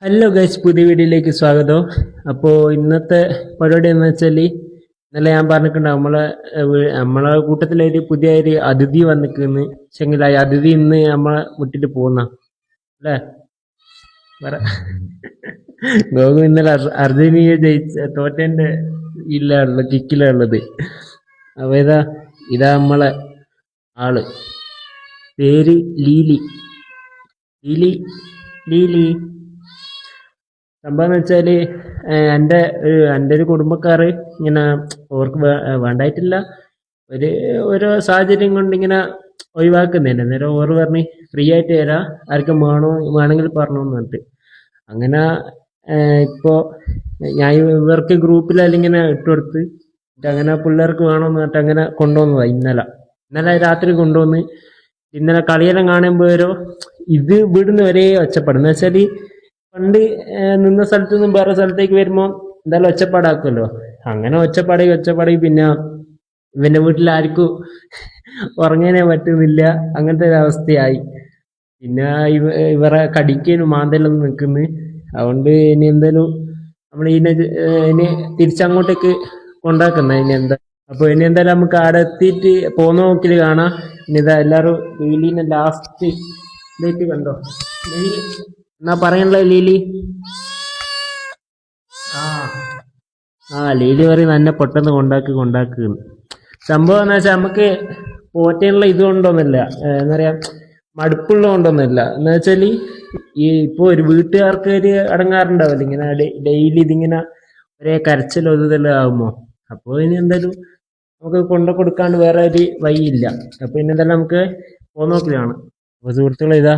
Hello guys, പുതിയ വീഡിയോയിലേക്ക് സ്വാഗതം. അപ്പോൾ ഇന്നത്തെ പരിപാടി എന്ന് വെച്ചാൽ ഇന്നലെ ഞാൻ പറഞ്ഞിട്ടുണ്ടാവും നമ്മളെ കൂട്ടത്തിലൊരു പുതിയ ഒരു അതിഥി വന്നിക്കുന്നു. പക്ഷെങ്കിൽ ആ അതിഥി ഇന്ന് നമ്മളെ വിട്ടിട്ട് പോകുന്ന അല്ലേ? പറ. ഗോകു ഇന്നലെ അർജന്റീന തോറ്റേന്റെ ഇല്ലാണുള്ളത്, കിക്കിലുള്ളത്. അപ്പൊ ഇതാ നമ്മളെ ആള്. പേര് ലീലി. ലീലി ലീലി സംഭവം എന്ന് വെച്ചാല് എൻ്റെ ഒരു കുടുംബക്കാര് ഇങ്ങനെ ഓർക്ക് വേണ്ടായിട്ടില്ല, ഒരു ഓരോ സാഹചര്യം കൊണ്ട് ഇങ്ങനെ ഒഴിവാക്കുന്നുണ്ട്. അന്നേരം ഓറ് പറഞ്ഞ് ഫ്രീ ആയിട്ട് തരാം, ആർക്കും വേണമെങ്കിൽ പറഞ്ഞോന്ന് പറഞ്ഞിട്ട് അങ്ങനെ ഇപ്പോൾ ഞാൻ ഇവർക്ക് ഗ്രൂപ്പിലെല്ലാം ഇങ്ങനെ ഇട്ടുകൊടുത്ത് അങ്ങനെ പിള്ളേർക്ക് വേണമെന്ന് പറഞ്ഞിട്ട് അങ്ങനെ കൊണ്ടുവന്നതാണ്. ഇന്നലെ രാത്രി കൊണ്ടുവന്ന് ഇന്നലെ കളിയെല്ലാം കാണുമ്പോൾ ഇത് ഇവിടുന്ന് ഒരേ ഒച്ചപ്പാട് എന്ന് വെച്ചാൽ പണ്ട് നിന്ന സ്ഥലത്ത് നിന്നും വേറെ സ്ഥലത്തേക്ക് വരുമ്പോൾ എന്തായാലും ഒച്ചപ്പാടാക്കുമല്ലോ. അങ്ങനെ ഒച്ചപ്പാടി പിന്നെ ഇവന്റെ വീട്ടിൽ ആർക്കും ഉറങ്ങാനേ പറ്റുന്നില്ല. അങ്ങനത്തെ ഒരു അവസ്ഥയായി. പിന്നെ ഇവരെ കടിക്കാനും മാന്തലും നിൽക്കുന്നു. അതുകൊണ്ട് ഇനി എന്തായാലും നമ്മൾ ഇനി തിരിച്ചങ്ങോട്ടേക്ക് കൊണ്ടാക്കുന്ന ഇനി എന്താ. അപ്പൊ ഇനി എന്തായാലും നമുക്ക് അവിടെ എത്തിയിട്ട് പോന്ന നോക്കില് കാണാം. ഇനി ഇതാ എല്ലാരും ലീലിനെ ലാസ്റ്റ് ഡേറ്റ് കണ്ടോ? എന്നാ പറയാനുള്ള ലീലി? ആ ലീലി പറയും എന്നെ പെട്ടെന്ന് കൊണ്ടാക്കുന്നു. സംഭവം എന്ന് വെച്ചാൽ നമുക്ക് പോറ്റാനുള്ള ഇത് കൊണ്ടൊന്നുമില്ല, എന്താ പറയാ, മടുപ്പുള്ള കൊണ്ടൊന്നുമില്ല. എന്ന് വെച്ചാൽ ഇപ്പൊ ഒരു വീട്ടുകാർക്ക് ഒരു അടങ്ങാറുണ്ടാവില്ല ഇങ്ങനെ ഡെയിലി ഇതിങ്ങനെ ഒരേ കരച്ചിലോ ഇതെല്ലാം ആകുമ്പോ. അപ്പോൾ ഇനി എന്തായാലും നമുക്ക് കൊടുക്കാണ്ട് വേറെ ഒരു വഴിയില്ല. അപ്പൊ ഇനി എന്തായാലും നമുക്ക് പോന്നോക്കിലാണ്. അപ്പൊ സുഹൃത്തുക്കളെ, ഇതാ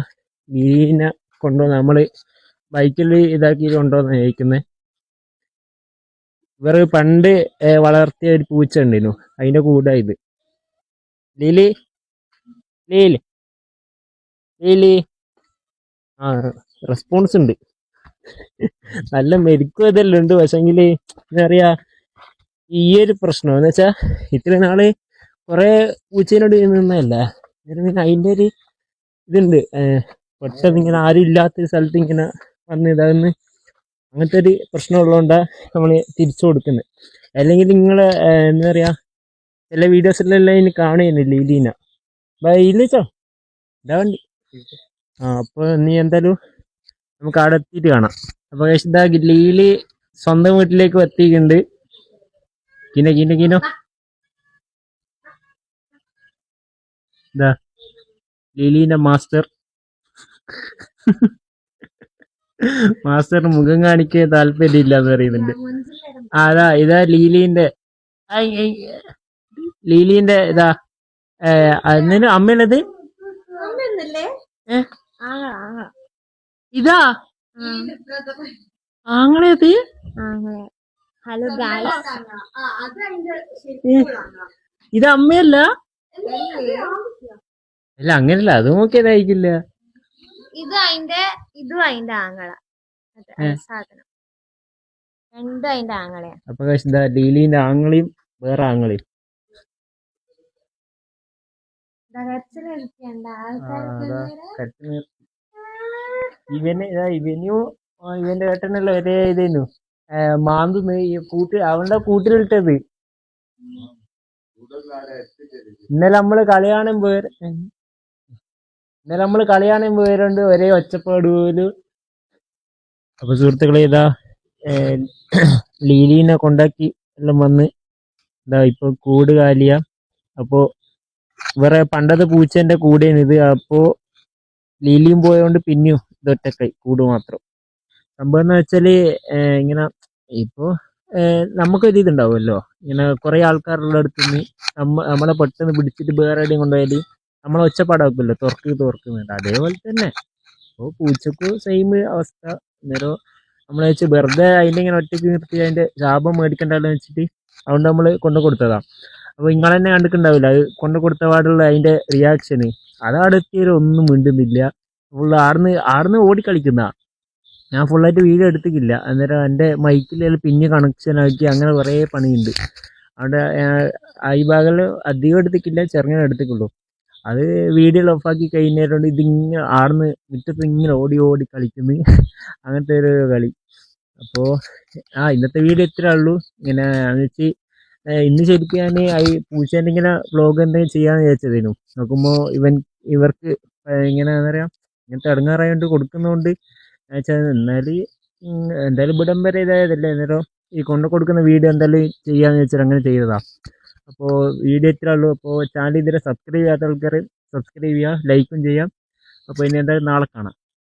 ലീലിനെ കൊണ്ടുവന്ന് നമ്മള് ബൈക്കിൽ ഇതാക്കി കൊണ്ടുവന്ന് ജയിക്കുന്നത്. ഇവർ പണ്ട് വളർത്തിയ ഒരു പൂച്ച ഉണ്ടായിരുന്നു, അതിന്റെ കൂടെ ഇത്. ലീലി ലീലി ലീലി ആ റെസ്പോൺസ് ഉണ്ട്, നല്ല മെരുക്കും ഇതെല്ലാം ഉണ്ട്. പക്ഷെങ്കില് എന്താ പറയാ, ഈ ഒരു പ്രശ്നം എന്ന് വെച്ചാ ഇത്ര നാള് കുറെ പൂച്ചേനോട് നിന്നതല്ലേ, അതിന്റെ ഒരു ഇതുണ്ട്. പെട്ടെന്ന് ഇങ്ങനെ ആരും ഇല്ലാത്തൊരു സ്ഥലത്ത് ഇങ്ങനെ വന്ന് ഇതാകുന്ന അങ്ങനത്തെ ഒരു പ്രശ്നമുള്ളതുകൊണ്ടാണ് നമ്മൾ തിരിച്ചു കൊടുക്കുന്നത്. അല്ലെങ്കിൽ നിങ്ങളെ എന്താ പറയാ, ചില വീഡിയോസിലെല്ലാം ഇനി കാണുന്നില്ല ലീലീന. ഇല്ലച്ചോ ഇതാ വണ്ടി. അപ്പൊ നീ എന്തായാലും നമുക്ക് അവിടെ എത്തിയിട്ട് കാണാം. അപ്പൊ ഇതാ ലീലി സ്വന്തം വീട്ടിലേക്ക് എത്തിയിട്ടുണ്ട്. കിനോ ഇതാ ലീലീന്റെ മാസ്റ്ററിന് മുഖം കാണിക്കാൻ താല്പര്യമില്ല എന്ന് പറയുന്നുണ്ട്. ഇതാ ലീലിന്റെ ഇതാ അതിന് അമ്മയുള്ളത്. ഇതാ ആങ്ങളത്. ഹലോ ഗായ്സ്, ഇത് അമ്മയല്ല. അല്ല അങ്ങനല്ല, അത് നോക്കിയതായിരിക്കില്ല. ഇതും അതിന്റെ ആങ്ങള സാധനം, രണ്ടും അതിന്റെ ആങ്ങളെയാ. അപ്പൊ എന്താ ലീലിന്റെ ആങ്ങളെയും വേറെ ആങ്ങളെയും. ഇവന്റെ ഏട്ടനല്ല ഒരേ ഇതേനു മാന്തുന്ന് ഈ അവന്റെ കൂട്ടിലിട്ടത്. ഇന്നലെ നമ്മള് കളി കാണാൻ പോയതുകൊണ്ട് ഒരേ ഒച്ചപ്പാട് പോലും. അപ്പൊ സുഹൃത്തുക്കളെ, ഇതാ ലീലീനെ കൊണ്ടാക്കി എല്ലാം വന്ന് ഇതാ ഇപ്പൊ കൂട് കാലിയ. അപ്പോ വേറെ പണ്ടത്തെ പൂച്ചേന്റെ കൂടെയാണ് ഇത്. അപ്പോ ലീലിയും പോയതുകൊണ്ട് പിന്നെയും ഇതൊറ്റക്കായി, കൂട് മാത്രം. സംഭവം എന്ന് വെച്ചാല് ഇങ്ങനെ ഇപ്പോ നമുക്കൊരു ഇതുണ്ടാവുമല്ലോ, ഇങ്ങനെ കുറെ ആൾക്കാരുടെ അടുത്ത് നിന്ന് നമ്മളെ പെട്ടെന്ന് പിടിച്ചിട്ട് വേറെ എവിടെയും കൊണ്ടുപോയാല് നമ്മളെ ഒച്ചപ്പാടാക്കുമല്ലോ, തുറക്കുന്നുണ്ട്. അതേപോലെ തന്നെ അപ്പോൾ പൂച്ചക്ക് സെയിം അവസ്ഥ. അന്നേരം നമ്മളെ വെച്ച് വെറുതെ അതിൻ്റെ ഇങ്ങനെ ഒറ്റയ്ക്ക് നിർത്തി അതിന്റെ ശാപം മേടിക്കണ്ടല്ലോ വെച്ചിട്ട് അതുകൊണ്ട് നമ്മൾ കൊടുത്തതാ. അപ്പൊ ഇങ്ങളെ തന്നെ കണ്ടിട്ടുണ്ടാവില്ല, അത് കൊടുത്ത പാടുള്ള അതിന്റെ റിയാക്ഷന്. അതവിടെ ഒന്നും മിണ്ടുന്നില്ല, ഫുള്ള് ആടുന്ന് ഓടിക്കളിക്കുന്ന. ഞാൻ ഫുള്ളായിട്ട് വീഡിയോ എടുത്തിട്ടില്ല. അന്നേരം എൻ്റെ മൈക്കിൽ പിന്നെ കണക്ഷൻ ആക്കി അങ്ങനെ കുറേ പണിയുണ്ട്. അവിടെ ഈ ഭാഗങ്ങളിൽ അധികം എടുത്തിട്ടില്ല, ചെറുങ്ങനെ എടുത്തിട്ടുള്ളൂ. അത് വീഡിയോ ഓഫാക്കി കഴിഞ്ഞേരോണ്ട് ഇതിങ്ങനെ ആടുന്ന് മുറ്റത്ത് ഇങ്ങനെ ഓടി ഓടി കളിക്കുന്നു. അങ്ങനത്തെ ഒരു കളി. അപ്പോൾ ഇന്നത്തെ വീഡിയോ ഇത്രേ ഉള്ളൂ. ഇങ്ങനെ വെച്ച് ഇന്ന് ശരിക്കും ഞാൻ ഈ പൂച്ചേൻ്റെ ഇങ്ങനെ വ്ളോഗ് എന്തെങ്കിലും ചെയ്യാമെന്ന് വിചാരിച്ചതേനു. നോക്കുമ്പോൾ ഇവർക്ക് ഇങ്ങനെ എന്താ പറയുക, ഇങ്ങനത്തെ ഇടങ്ങാറായതുകൊണ്ട് കൊടുക്കുന്നതുകൊണ്ട് വെച്ചാൽ എന്നാൽ എന്തായാലും ഇവിടം വരെ ഇതായതല്ലേ, അന്നേരം ഈ കൊണ്ട് കൊടുക്കുന്ന വീഡിയോ എന്തായാലും ചെയ്യാമെന്ന് വെച്ചിട്ട് അങ്ങനെ ചെയ്തതാണ്. അപ്പോൾ വീഡിയോ ഇത്രേ ഉള്ളൂ. അപ്പോൾ ചാനൽ ഇതുവരെ സബ്സ്ക്രൈബ് ചെയ്യാത്ത ആൾക്കാർ സബ്സ്ക്രൈബ് ചെയ്യുക, ലൈക്കും ചെയ്യാം. അപ്പോൾ ഇനി എന്തായാലും നാളെ കാണാം.